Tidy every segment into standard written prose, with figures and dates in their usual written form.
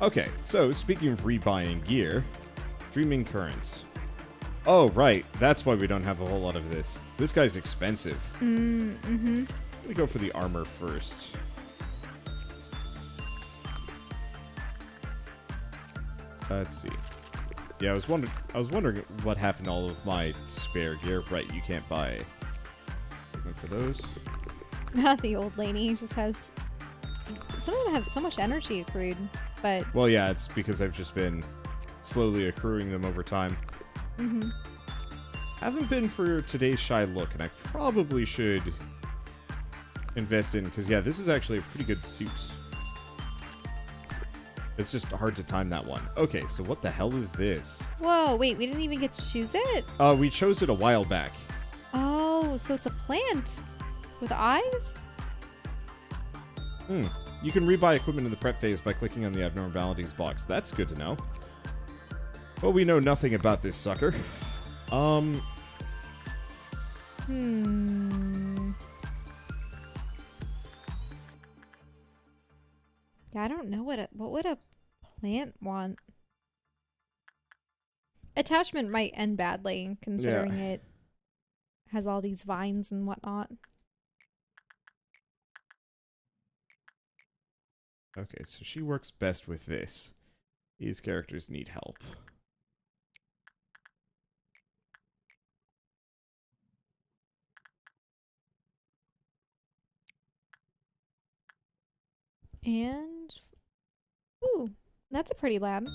Okay, so speaking of rebuying gear, Dreaming Currents. Oh, right. That's why we don't have a whole lot of this. This guy's expensive. Mm-hmm. Let me go for the armor first. Let's see. Yeah, I was wondering what happened to all of my spare gear. Right, you can't buy equipment for those. The old lady just has... Some of them have so much energy accrued, but... Well, yeah, it's because I've just been slowly accruing them over time. Mm-hmm. Haven't been for today's shy look, and I probably should invest in, because, yeah, this is actually a pretty good suit. It's just hard to time that one. Okay, so what the hell is this? Whoa, wait, we didn't even get to choose it? We chose it a while back. Oh, so it's a plant with eyes? You can rebuy equipment in the prep phase by clicking on the abnormalities box. That's good to know. Well, we know nothing about this sucker. Yeah, I don't know what would a plant want? Attachment might end badly, considering it has all these vines and whatnot. Okay, so she works best with this. These characters need help. And... Ooh, that's a pretty lab.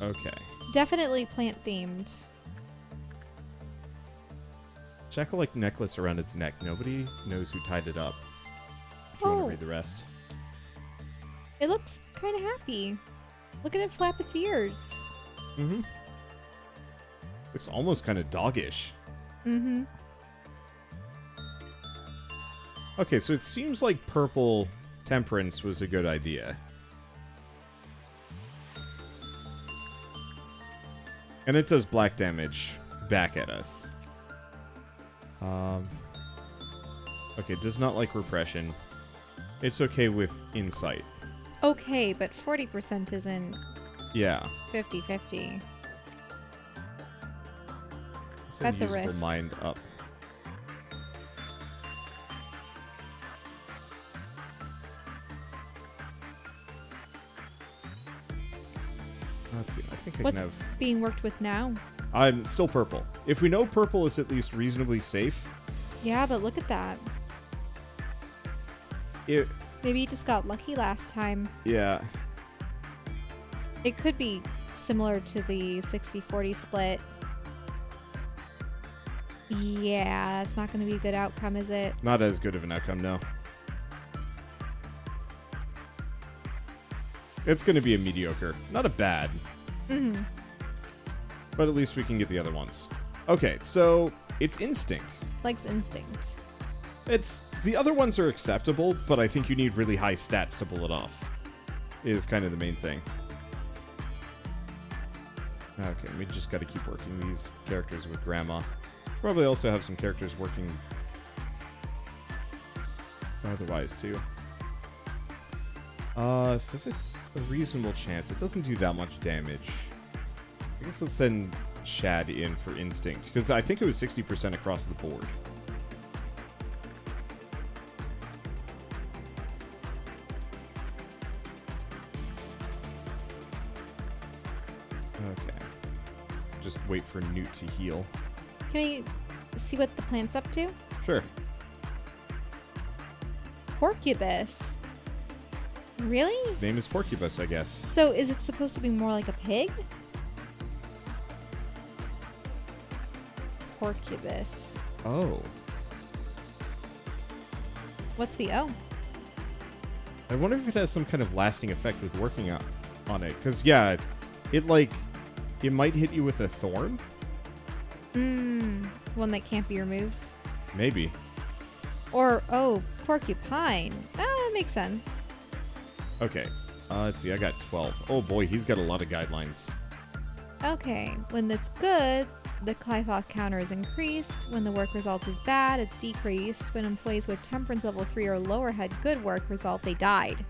Okay. Definitely plant-themed. Jackal-like necklace around its neck. Nobody knows who tied it up. If you want to read the rest. It looks kind of happy. Look at it flap its ears. Mm-hmm. Looks almost kind of doggish. Mm-hmm. Okay, so it seems like purple temperance was a good idea. And it does black damage back at us. Okay, does not like repression. It's okay with insight. Okay, but 40% isn't Yeah. 50-50. Send That's a usable risk. mind up. Let's see. I think I What's can have... being worked with now? I'm still purple. If we know purple is at least reasonably safe... Yeah, but look at that. It... Maybe you just got lucky last time. Yeah. It could be similar to the 60-40 split. Yeah, that's not going to be a good outcome, is it? Not as good of an outcome, no. It's going to be a mediocre. Not a bad. Mm-hmm. But at least we can get the other ones. Okay, so it's instinct. Likes instinct. It's... The other ones are acceptable, but I think you need really high stats to pull it off. Is kind of the main thing. Okay, we just got to keep working these characters with Grandma. Probably also have some characters working otherwise, too. So if it's a reasonable chance, it doesn't do that much damage. I guess let's send Shad in for Instinct, because I think it was 60% across the board. Okay. So just wait for Newt to heal. Can we see what the plant's up to? Sure. Porccubus. Really? His name is Porccubus, I guess. So is it supposed to be more like a pig? Porccubus. Oh. What's the O? I wonder if it has some kind of lasting effect with working on it. Because, yeah, it might hit you with a thorn? One that can't be removed. Maybe. Or, oh, porcupine. That makes sense. Okay. Let's see, I got 12. Oh boy, he's got a lot of guidelines. Okay, when that's good, the Clifoth counter is increased. When the work result is bad, it's decreased. When employees with temperance level 3 or lower had good work result, they died.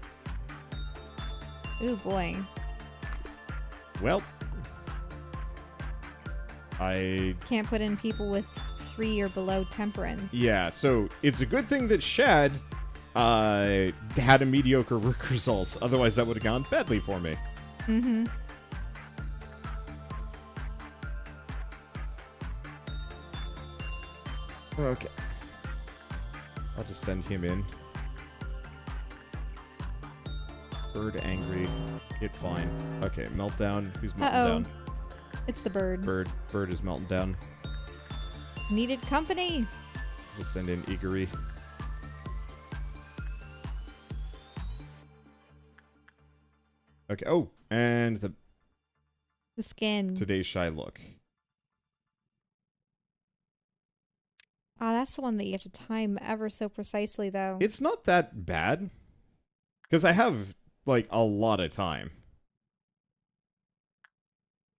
Ooh boy. Well, I... Can't put in people with 3 or below temperance. Yeah, so it's a good thing that Shad had a mediocre work results. Otherwise, that would have gone badly for me. Mm-hmm. Okay. I'll just send him in. Bird angry. Hit fine. Okay, meltdown. Who's melting down? It's the bird. Bird is melting down. Needed company. Just send in Eagery. Okay. Oh, and the skin. today's shy look. Oh, that's the one that you have to time ever so precisely, though. It's not that bad. Because I have, like, a lot of time.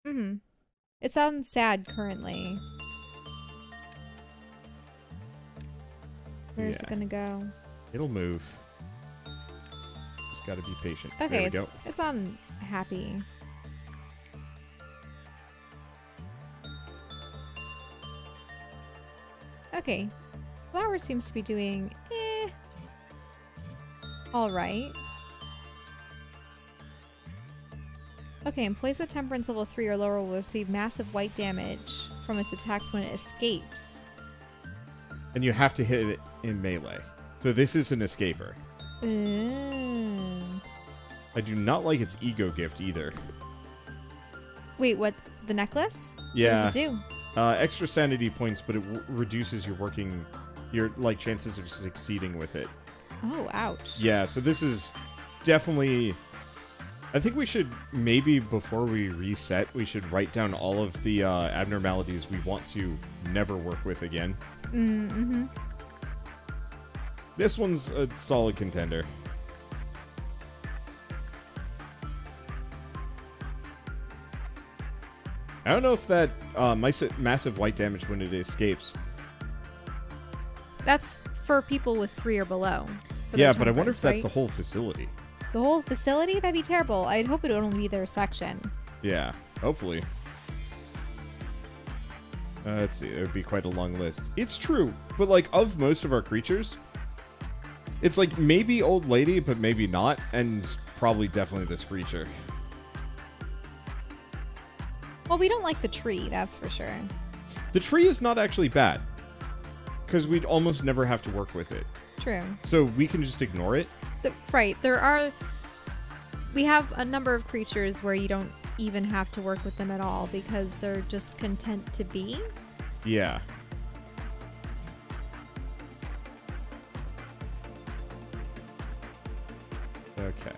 Mm-hmm. It sounds sad currently. Where's it gonna go? It'll move. Just gotta be patient. Okay, there we go. It's on happy. Okay. Flower seems to be doing alright. Okay, employees with temperance level 3 or lower will receive massive white damage from its attacks when it escapes. And you have to hit it in melee. So this is an escaper. I do not like its ego gift either. Wait, what? The necklace? Yeah. What does it do? Extra sanity points, but it reduces your like chances of succeeding with it. Oh, ouch. Yeah, so this is definitely... I think we should, maybe before we reset, we should write down all of the abnormalities we want to never work with again. Mm-hmm. This one's a solid contender. I don't know if that massive white damage when it escapes. That's for people with 3 or below. Yeah, but I wonder if that's the whole facility. The whole facility? That'd be terrible. I'd hope it would only be their section. Yeah, hopefully. Let's see, it would be quite a long list. It's true, but like of most of our creatures, it's like maybe old lady, but maybe not, and probably definitely this creature. Well, we don't like the tree, that's for sure. The tree is not actually bad, because we'd almost never have to work with it. True. So we can just ignore it. Right, we have a number of creatures where you don't even have to work with them at all because they're just content to be. Yeah. Okay.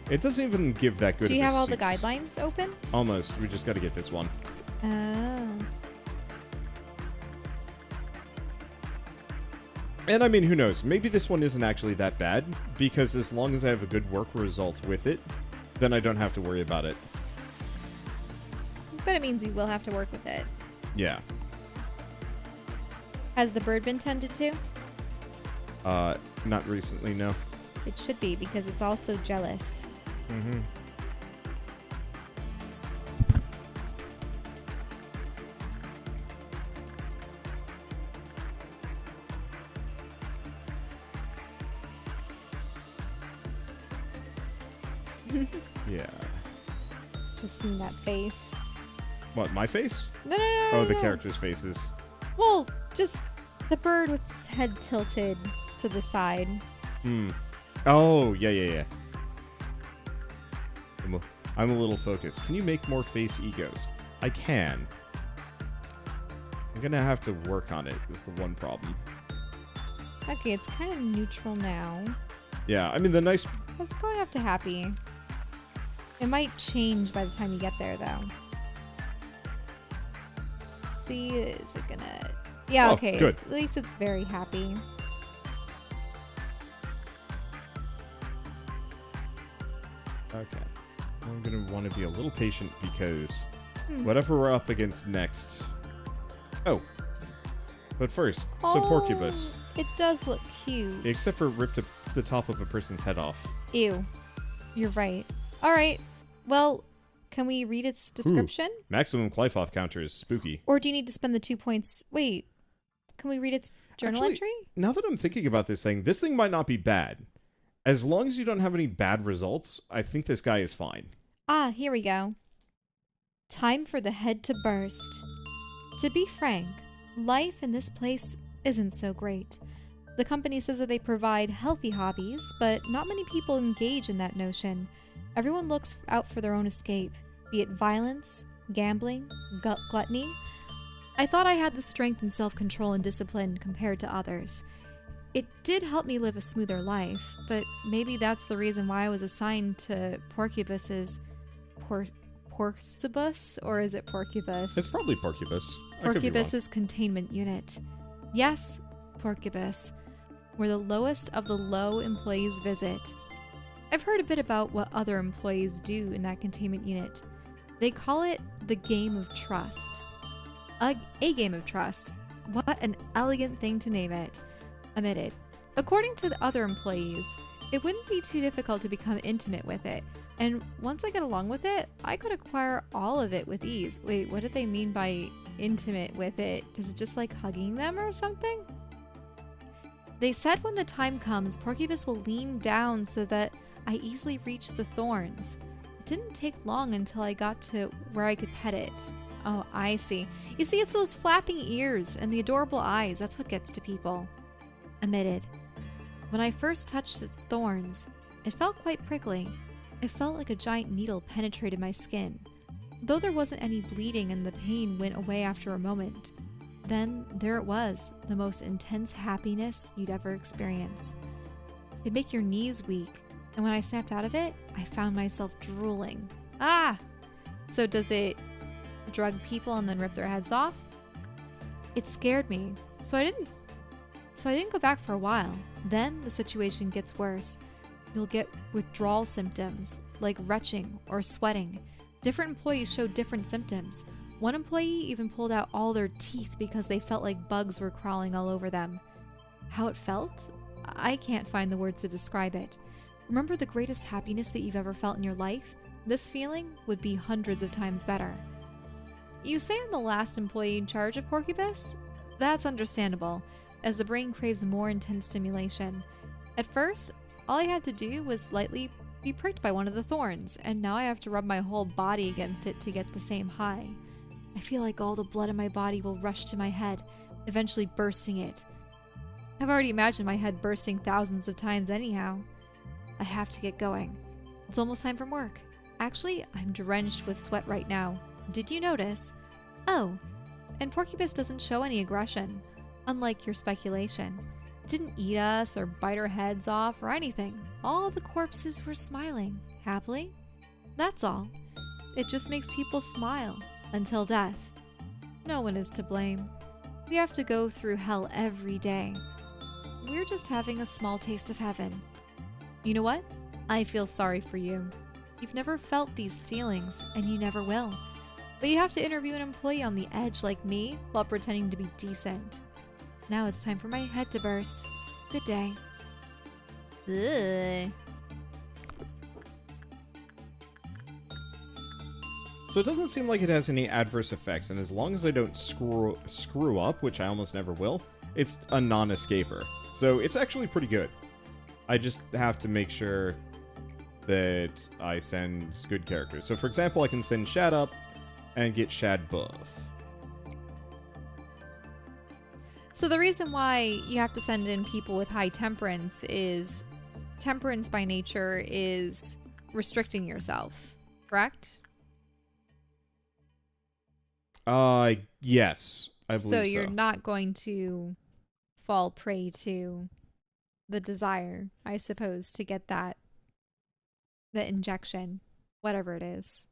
It doesn't even give that good. Do you of a have all suit. the guidelines open? Almost. We just got to get this one. Oh. And I mean, who knows? Maybe this one isn't actually that bad, because as long as I have a good work result with it, then I don't have to worry about it. But it means you will have to work with it. Yeah. Has the bird been tended to? Not recently, no. It should be, because it's also jealous. Mm-hmm. Yeah. Just seeing that face. What, my face? No. Oh, the characters' faces. Well, just the bird with its head tilted to the side. Oh, yeah. I'm a little focused. Can you make more face egos? I can. I'm gonna have to work on it, is the one problem. Okay, it's kind of neutral now. Yeah, I mean, the nice... It's going up to happy. It might change by the time you get there, though. See, is it gonna... Yeah, Oh, okay. good. At least it's very happy. Okay. I'm gonna want to be a little patient because whatever we're up against next... Oh. But first, so Porccubus. It does look cute. Except for ripped the top of a person's head off. Ew. You're right. All right. Well, Can we read its description? Ooh, maximum Clyfoth counter is spooky. Or do you need to spend the 2 points? Wait, can we read its journal entry? Now that I'm thinking about this thing might not be bad. As long as you don't have any bad results, I think this guy is fine. Ah, here we go. Time for the head to burst. To be frank, life in this place isn't so great. The company says that they provide healthy hobbies, but not many people engage in that notion. Everyone looks out for their own escape, be it violence, gambling, gluttony. I thought I had the strength and self-control and discipline compared to others. It did help me live a smoother life, but maybe that's the reason why I was assigned to Porccubus's Porccubus, or is it Porccubus? It's probably Porccubus. Porccubus's containment unit. Yes, Porccubus, where the lowest of the low employees visit. I've heard a bit about what other employees do in that containment unit. They call it the game of trust. A game of trust. What an elegant thing to name it. Omitted. According to the other employees, it wouldn't be too difficult to become intimate with it, and once I get along with it, I could acquire all of it with ease. Wait, what did they mean by intimate with it? Does it just like hugging them or something? They said when the time comes, Porccubus will lean down so that I easily reach the thorns. It didn't take long until I got to where I could pet it. Oh, I see. You see, it's those flapping ears and the adorable eyes. That's what gets to people. Omitted. When I first touched its thorns, it felt quite prickly. It felt like a giant needle penetrated my skin. Though there wasn't any bleeding and the pain went away after a moment, then there it was, the most intense happiness you'd ever experience. It'd make your knees weak, and when I snapped out of it, I found myself drooling. Ah! So does it drug people and then rip their heads off? It scared me, so I didn't go back for a while. Then the situation gets worse. You'll get withdrawal symptoms, like retching or sweating. Different employees showed different symptoms. One employee even pulled out all their teeth because they felt like bugs were crawling all over them. How it felt? I can't find the words to describe it. Remember the greatest happiness that you've ever felt in your life? This feeling would be hundreds of times better. You say I'm the last employee in charge of Porccubus? That's understandable, as the brain craves more intense stimulation. At first, all I had to do was slightly be pricked by one of the thorns, and now I have to rub my whole body against it to get the same high. I feel like all the blood in my body will rush to my head, eventually bursting it. I've already imagined my head bursting thousands of times anyhow. I have to get going. It's almost time for work. Actually, I'm drenched with sweat right now. Did you notice? Oh, and Porccubus doesn't show any aggression, unlike your speculation. It didn't eat us or bite our heads off or anything. All the corpses were smiling, happily. That's all. It just makes people smile, until death. No one is to blame. We have to go through hell every day. We're just having a small taste of heaven. You know what? I feel sorry for you. You've never felt these feelings, and you never will. But you have to interview an employee on the edge like me while pretending to be decent. Now it's time for my head to burst. Good day. Ugh. So it doesn't seem like it has any adverse effects, and as long as I don't screw up, which I almost never will, it's a non-escaper. So it's actually pretty good. I just have to make sure that I send good characters. So for example, I can send Shad up and get Shad buff. So the reason why you have to send in people with high temperance is temperance by nature is restricting yourself, correct? Yes, I believe so. So you're not going to fall prey to the desire, I suppose, to get the injection, whatever it is.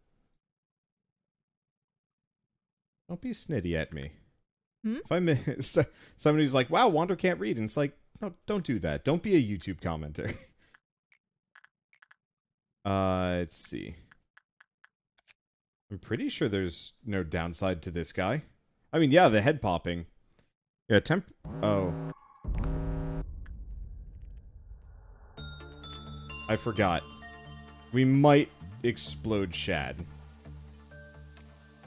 Don't be snitty at me. Hmm? If I miss somebody's like, wow, Wander can't read, and it's like, no, don't do that. Don't be a YouTube commenter. Let's see. I'm pretty sure there's no downside to this guy. I mean, yeah, the head popping. Yeah, oh. I forgot. We might explode Shad.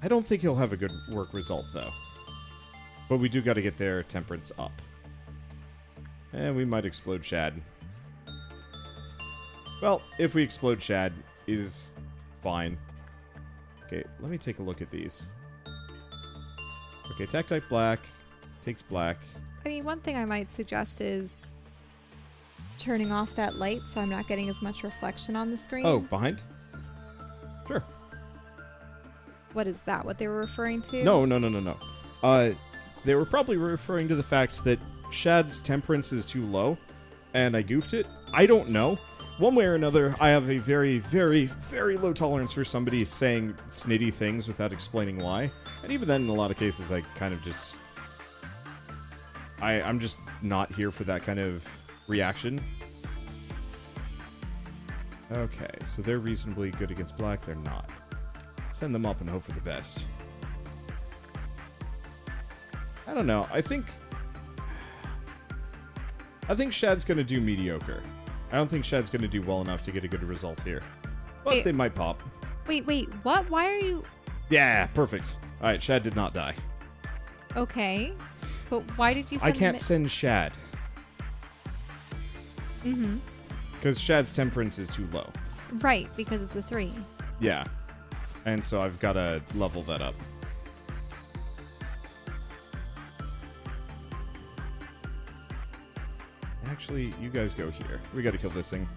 I don't think he'll have a good work result, though. But we do got to get their temperance up. And we might explode Shad. Well, if we explode Shad, is fine. Okay, let me take a look at these. Okay, attack type black. Takes black. I mean, one thing I might suggest is turning off that light so I'm not getting as much reflection on the screen. Oh, behind? Sure. What is that? What they were referring to? No. They were probably referring to the fact that Shad's temperance is too low, and I goofed it. I don't know. One way or another, I have a very, very, very low tolerance for somebody saying snitty things without explaining why. And even then, in a lot of cases, I kind of just... I'm just not here for that kind of reaction. Okay, so they're reasonably good against black. They're not. Send them up and hope for the best. I don't know. I think Shad's going to do mediocre. I don't think Shad's going to do well enough to get a good result here. But Wait. they might pop. Wait, what? Why are you... Yeah, perfect. Alright, Shad did not die. Okay. But why did you send I can't send Shad. Mm-hmm. Because Shad's temperance is too low. Right, because it's a 3. Yeah. And so I've got to level that up. Actually, you guys go here. We got to kill this thing.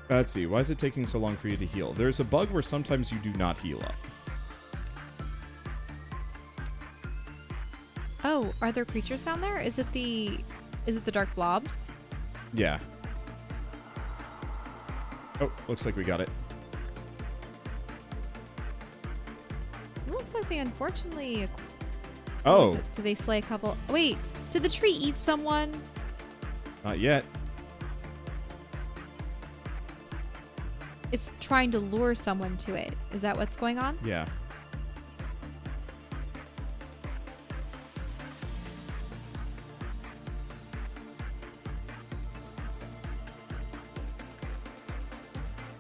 Let's see. Why is it taking so long for you to heal? There's a bug where sometimes you do not heal up. Oh, are there creatures down there? Is it the dark blobs? Yeah. Oh, looks like we got it. It looks like they unfortunately... Oh. Did they slay a couple... Wait, did the tree eat someone? Not yet. It's trying to lure someone to it. Is that what's going on? Yeah.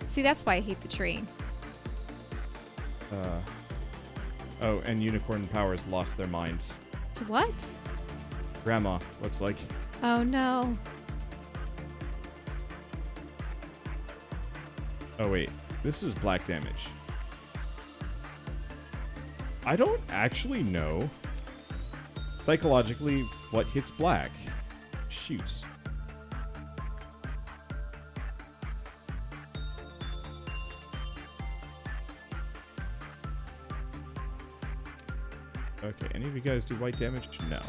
See, that's why I hate the tree. Oh, and Unicorn Powers lost their minds. To what? Grandma, looks like. Oh, no. Oh, wait. This is black damage. I don't actually know psychologically what hits black. Shoot. Okay, any of you guys do white damage? No.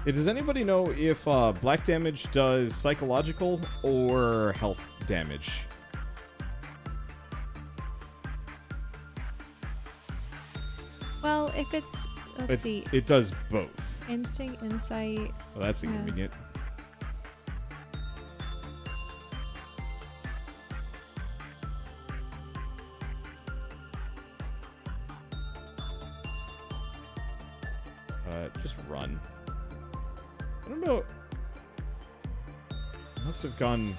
Does anybody know if black damage does psychological or health damage? Well, if it's... Let's see. It does both. Instinct, insight... Well, that's inconvenient. Just run. I don't know. I must have gone...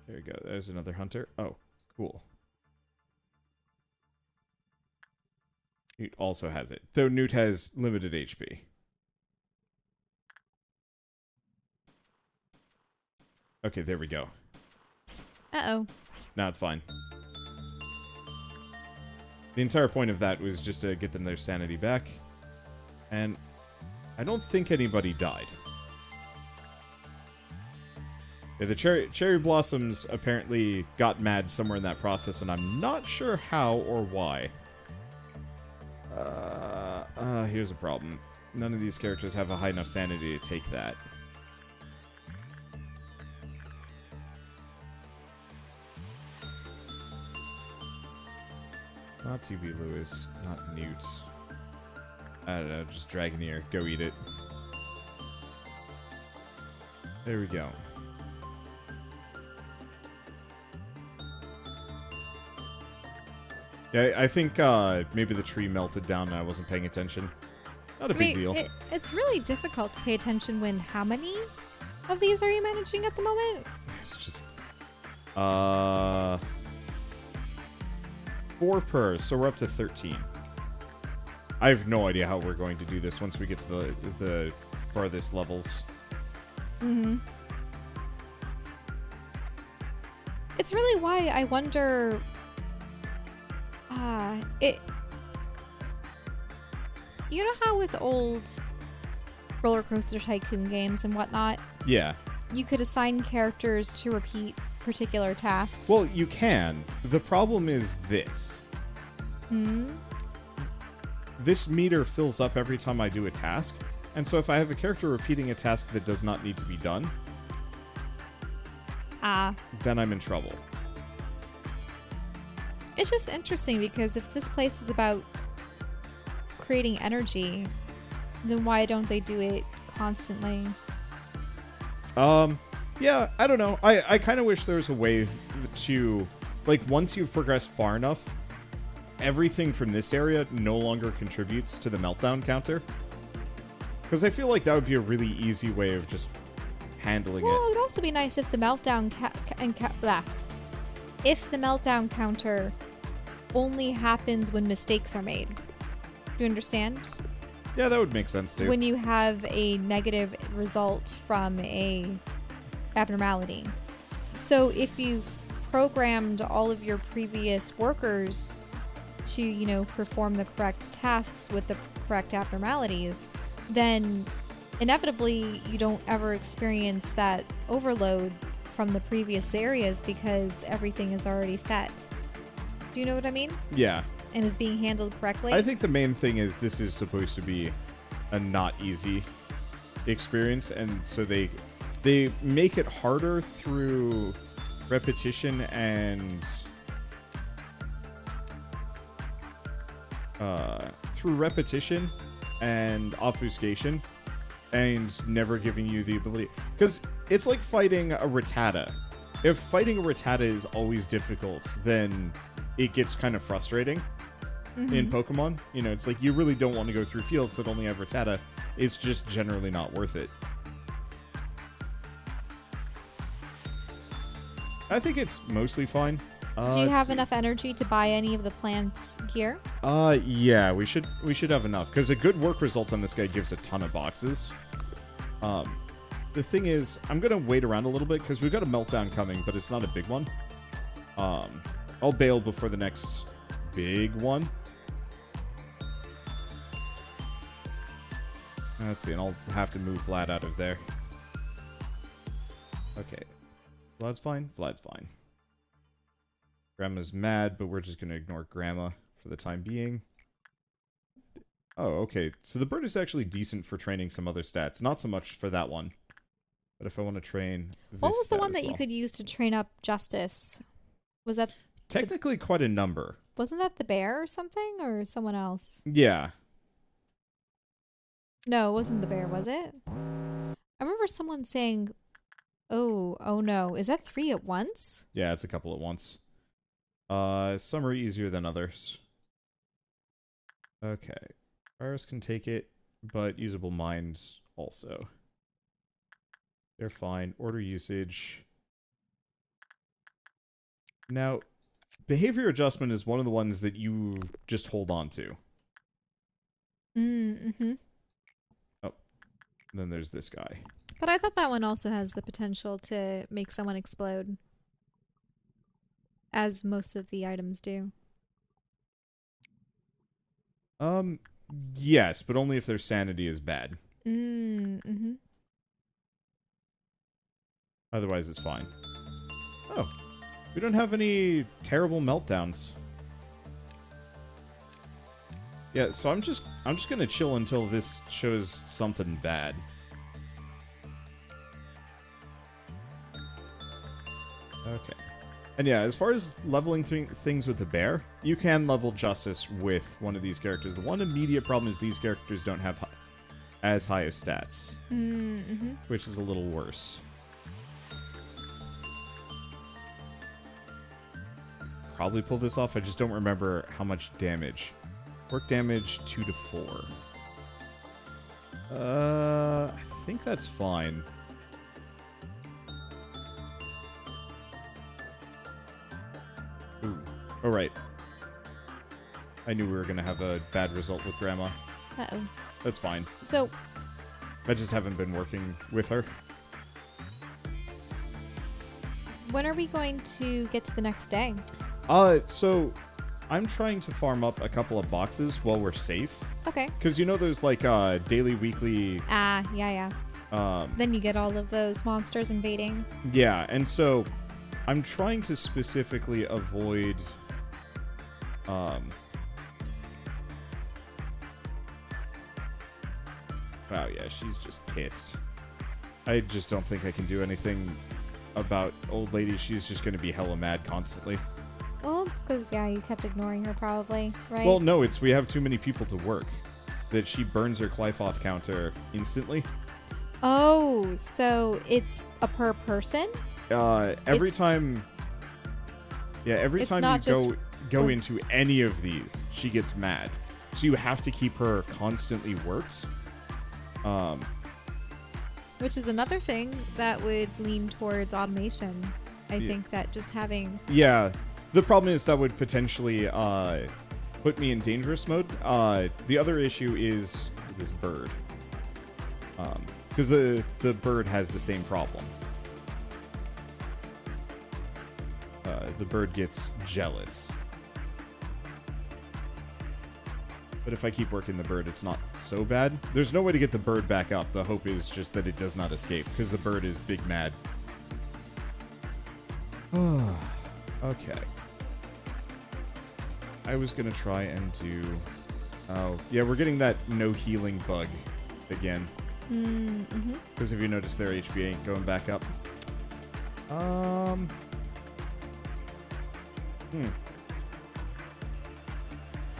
There we go. There's another hunter. Oh, cool. Newt also has it. Though Newt has limited HP. Okay, there we go. Uh-oh. Now it's fine. The entire point of that was just to get them their sanity back. And I don't think anybody died. Yeah, the cherry blossoms apparently got mad somewhere in that process, and I'm not sure how or why. Here's a problem. None of these characters have a high enough sanity to take that. Not TB Lewis, not Newt. I don't know, just Dragoneer. Go eat it. There we go. Yeah, I think maybe the tree melted down and I wasn't paying attention. Not a big deal. It's really difficult to pay attention when how many of these are you managing at the moment? It's just 4 per, so we're up to 13. I have no idea how we're going to do this once we get to the farthest levels. Mm-hmm. It's really why I wonder. You know how with old roller coaster tycoon games and whatnot, Yeah. you could assign characters to repeat particular tasks? Well, you can. The problem is this. This meter fills up every time I do a task, and so if I have a character repeating a task that does not need to be done, then I'm in trouble. It's just interesting because if this place is about creating energy, then why don't they do it constantly? Yeah, I don't know. I kind of wish there was a way to, like, once you've progressed far enough, everything from this area no longer contributes to the meltdown counter. Because I feel like that would be a really easy way of just handling it. Well, it would also be nice if the meltdown if the meltdown counter only happens when mistakes are made. Do you understand? Yeah, that would make sense too. When you have a negative result from a abnormality. So if you've programmed all of your previous workers to, you know, perform the correct tasks with the correct abnormalities, then inevitably you don't ever experience that overload from the previous areas because everything is already set. Do you know what I mean? Yeah. And is being handled correctly? I think the main thing is this is supposed to be a not easy experience, and so they make it harder through repetition and obfuscation, and never giving you the ability, because it's like fighting a Rattata. If fighting a Rattata is always difficult, then it gets kind of frustrating. In Pokemon, you know, it's like you really don't want to go through fields that only have Rattata. It's just generally not worth it. I think it's mostly fine. Do you have enough energy to buy any of the plant's gear? Yeah, we should have enough, because a good work result on this guy gives a ton of boxes. The thing is, I'm gonna wait around a little bit because we've got a meltdown coming, but it's not a big one. I'll bail before the next big one. Let's see, and I'll have to move Vlad out of there. Okay. Vlad's fine. Vlad's fine. Grandma's mad, but we're just going to ignore Grandma for the time being. Oh, okay. So the bird is actually decent for training some other stats. Not so much for that one. But if I want to train this What was the stat one as that you well. could use to train up Justice? Was that... Technically quite a number. Wasn't that the bear or something? Or someone else? Yeah. No, it wasn't the bear, was it? I remember someone saying, oh no. Is that 3 at once? Yeah, it's a couple at once. Some are easier than others. Okay. Virus can take it, but usable minds also. They're fine. Order usage. Now, behavior adjustment is one of the ones that you just hold on to. Mm-hmm. Oh, then there's this guy. But I thought that one also has the potential to make someone explode. As most of the items do. Yes, but only if their sanity is bad. Mm-hmm. Otherwise, it's fine. Oh, we don't have any terrible meltdowns. Yeah, so I'm just gonna chill until this shows something bad. Okay. And yeah, as far as leveling things with the bear, you can level Justice with one of these characters. The one immediate problem is these characters don't have as high as stats, which is a little worse. Probably pull this off, I just don't remember how much damage. Work damage 2 to 4. I think that's fine. Ooh. Oh, right. I knew we were gonna have a bad result with Grandma. Uh-oh. That's fine. So, I just haven't been working with her. when are we going to get to the next day? So I'm trying to farm up a couple of boxes while we're safe. Okay. Because you know those, like, daily, weekly... Ah, yeah. Then you get all of those monsters invading. Yeah, and so I'm trying to specifically avoid... Wow, yeah, she's just pissed. I just don't think I can do anything about old lady. She's just going to be hella mad constantly. Well, it's because, yeah, you kept ignoring her probably, right? Well, no, it's we have too many people to work. That she burns her Clifoff counter instantly. Oh, so it's a per person? Every time you go into any of these, she gets mad. So you have to keep her constantly worked. Which is another thing that would lean towards automation. I think that just having... Yeah. The problem is that would potentially put me in dangerous mode. The other issue is this bird. Because the bird has the same problem. The bird gets jealous. But if I keep working the bird, it's not so bad. There's no way to get the bird back up. The hope is just that it does not escape, because the bird is big mad. Okay. I was going to try and do... Oh, yeah, we're getting that no healing bug again. Because if you notice, their HP ain't going back up. I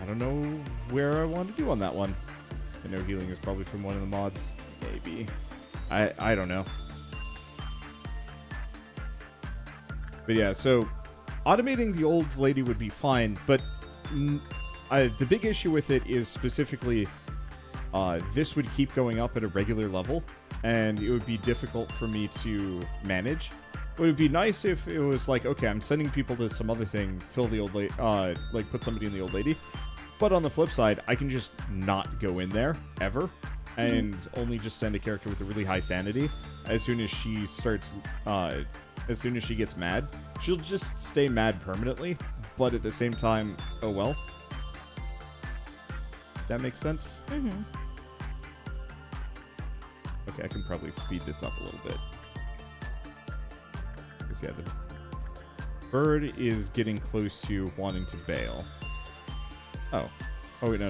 don't know where I want to do on that one. The no healing is probably from one of the mods. Maybe. I don't know. But yeah, so automating the old lady would be fine, but the big issue with it is specifically this would keep going up at a regular level, and it would be difficult for me to manage. It would be nice if it was like, okay, I'm sending people to some other thing, fill the old lady, like put somebody in the old lady. But on the flip side, I can just not go in there ever, and only just send a character with a really high sanity. As soon as she starts, as soon as she gets mad, she'll just stay mad permanently. But at the same time, oh well. That makes sense? Okay, I can probably speed this up a little bit. Because, yeah, the bird is getting close to wanting to bail. Oh. Oh, wait, no.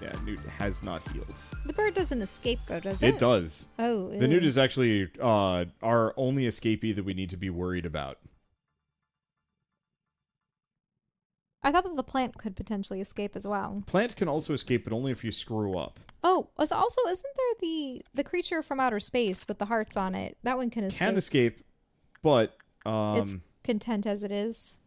Yeah, Newt has not healed. The bird doesn't escape, though, does it? It does. Oh. The Newt is actually our only escapee that we need to be worried about. I thought that the plant could potentially escape as well. Plant can also escape, but only if you screw up. Oh, also, isn't there the creature from outer space with the hearts on it? That one can escape. Can escape, but... it's content as it is.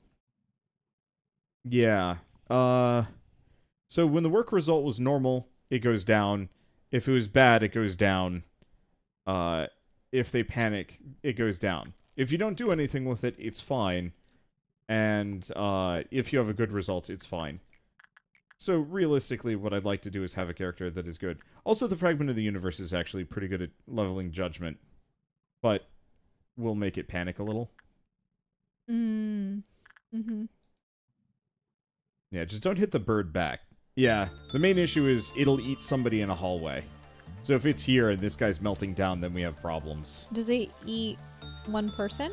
Yeah. So when the work result was normal, it goes down. If it was bad, it goes down. If they panic, it goes down. If you don't do anything with it, it's fine. And if you have a good result, it's fine. So realistically, what I'd like to do is have a character that is good. Also, the Fragment of the Universe is actually pretty good at leveling Judgment. But we'll make it panic a little. Yeah, just don't hit the bird back. Yeah, the main issue is it'll eat somebody in a hallway. So if it's here and this guy's melting down, then we have problems. Does it eat one person?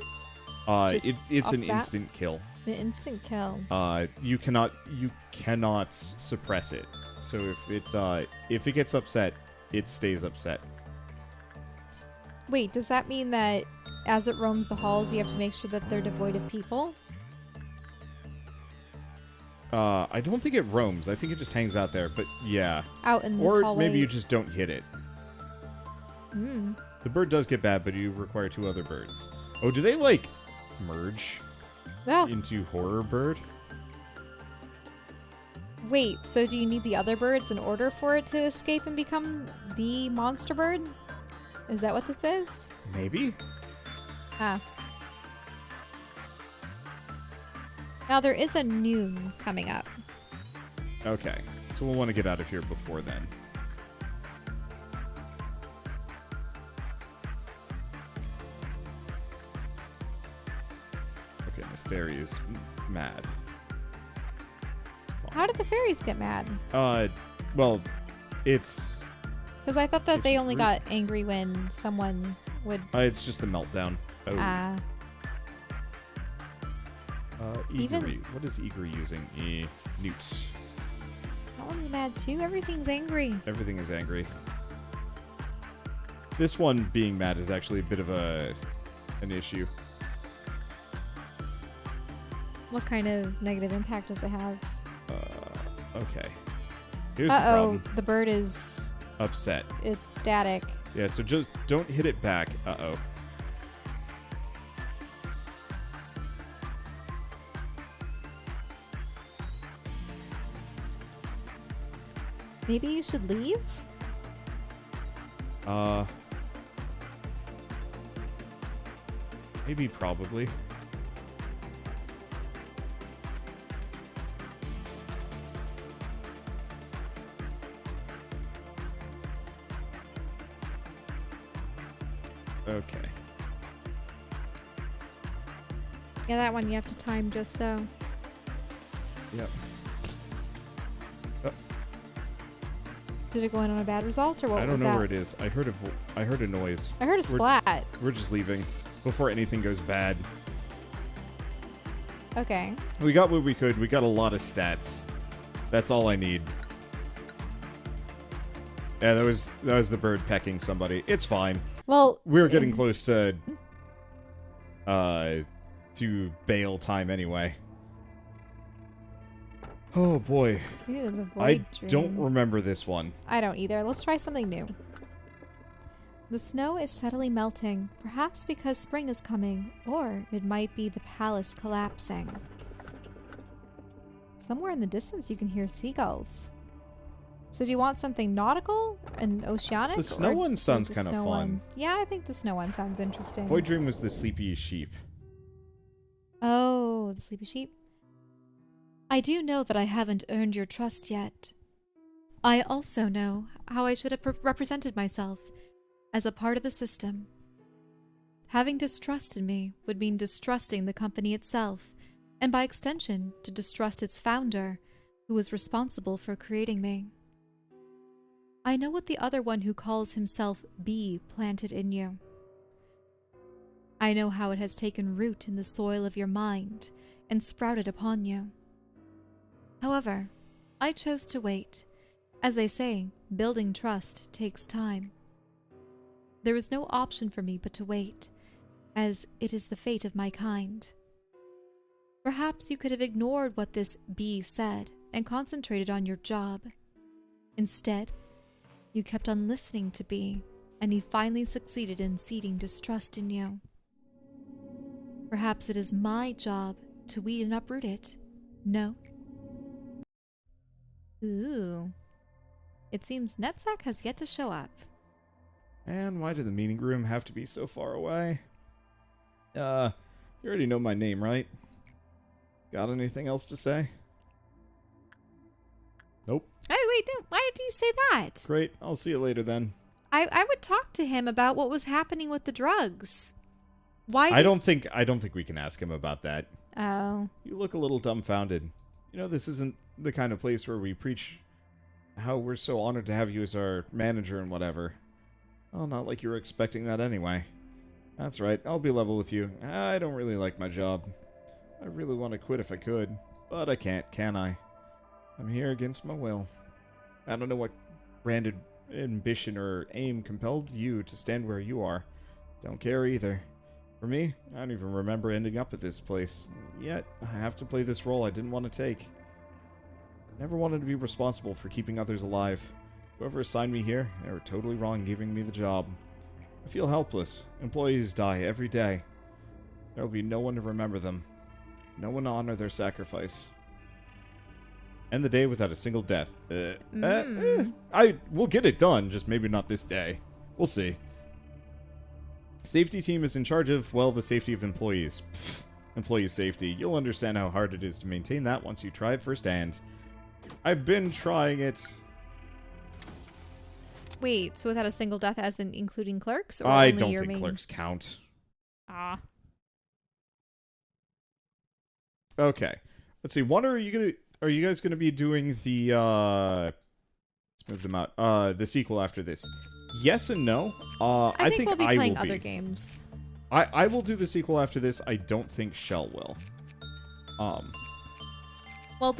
It's an instant kill. An instant kill. You cannot suppress it. So if it gets upset, it stays upset. Wait, does that mean that as it roams the halls, you have to make sure that they're devoid of people? I don't think it roams. I think it just hangs out there, but yeah. Out in the hallway. Or maybe you just don't hit it. The bird does get bad, but you require 2 other birds. Oh, do they, like, merge into horror bird? Wait, so do you need the other birds in order for it to escape and become the monster bird? Is that what this is? Maybe? Ah. Now there is a noon coming up. Okay. So we'll want to get out of here before then. Okay, the fairy is mad. How did the fairies get mad? Well, it's... Because I thought that It's they only rude. got angry when someone would... it's just the meltdown. Oh. Ah. Even- Eagery. What is Eagery using? Newts. That one's mad too. Everything's angry. Everything is angry. This one being mad is actually a bit of an issue. What kind of negative impact does it have? Okay. Here's the Uh-oh, problem. the bird is... Upset. It's static. Yeah, so just don't hit it back. Uh-oh. Maybe you should leave? Maybe, probably. Okay. Yeah, that one you have to time just so. Yep. Did it go in on a bad result, or what I was don't know that? where it is. I heard a noise. I heard a splat. We're just leaving before anything goes bad. Okay. We got what we could. We got a lot of stats. That's all I need. Yeah, that was the bird pecking somebody. It's fine. Well, We were getting close to bail time anyway. Oh boy. Ew, the I void don't dream. remember this one. I don't either. Let's try something new. The snow is steadily melting, perhaps because spring is coming, or it might be the palace collapsing. Somewhere in the distance you can hear seagulls. So do you want something nautical and oceanic? The snow or one sounds the kind of snow fun. one? Yeah, I think the snow one sounds interesting. Void Dream was the sleepy sheep. Oh, the sleepy sheep. I do know that I haven't earned your trust yet. I also know how I should have represented myself as a part of the system. Having distrust in me would mean distrusting the company itself, and by extension, to distrust its founder, who was responsible for creating me. I know what the other one who calls himself B planted in you. I know how it has taken root in the soil of your mind and sprouted upon you. However, I chose to wait. As they say, building trust takes time. There is no option for me but to wait, as it is the fate of my kind. Perhaps you could have ignored what this bee said and concentrated on your job. Instead, you kept on listening to B, and he finally succeeded in seeding distrust in you. Perhaps it is my job to weed and uproot it. No? Ooh. It seems Netzach has yet to show up. And why did the meeting room have to be so far away? You already know my name, right? Got anything else to say? Nope. Oh, wait, no, why do you say that? Great. I'll see you later then. I would talk to him about what was happening with the drugs. Why I don't think we can ask him about that. Oh. You look a little dumbfounded. You know, this isn't the kind of place where we preach how we're so honored to have you as our manager and whatever. Oh, not like you were expecting that anyway. That's right, I'll be level with you. I don't really like my job. I really want to quit if I could, but I can't, can I? I'm here against my will. I don't know what branded ambition or aim compelled you to stand where you are. Don't care either. For me, I don't even remember ending up at this place. Yet, I have to play this role I didn't want to take. Never wanted to be responsible for keeping others alive. Whoever assigned me here, they were totally wrong giving me the job. I feel helpless. Employees die every day. There will be no one to remember them. No one to honor their sacrifice. End the day without a single death. We'll get it done, just maybe not this day. We'll see. Safety team is in charge of, well, the safety of employees. Pfft, employee safety. You'll understand how hard it is to maintain that once you try it firsthand. I've been trying it. Wait, so without a single death as in including clerks? Or I only don't your think main... clerks count. Ah. Okay. Let's see. Are you guys gonna be doing the let's move them out. The sequel after this? Yes and no. I think we'll be I playing will other be. games. I will do the sequel after this. I don't think Shell will. Well,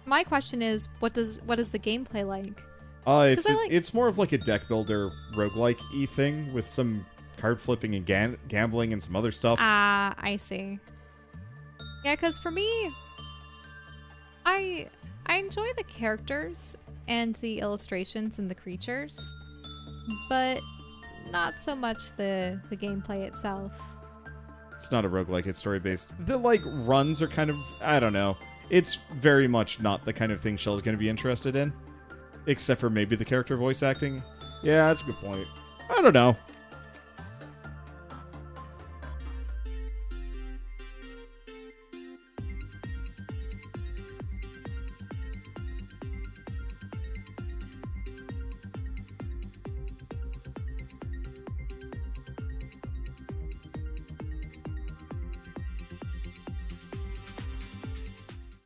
my question is, what is the gameplay like? It's more of like a deck builder roguelike-y thing with some card flipping and gambling and some other stuff. Ah, I see. Yeah, because for me, I enjoy the characters and the illustrations and the creatures, but not so much the gameplay itself. It's not a roguelike, it's story-based. The, runs are kind of... I don't know. It's very much not the kind of thing Shell's going to be interested in. Except for maybe the character voice acting. Yeah, that's a good point. I don't know.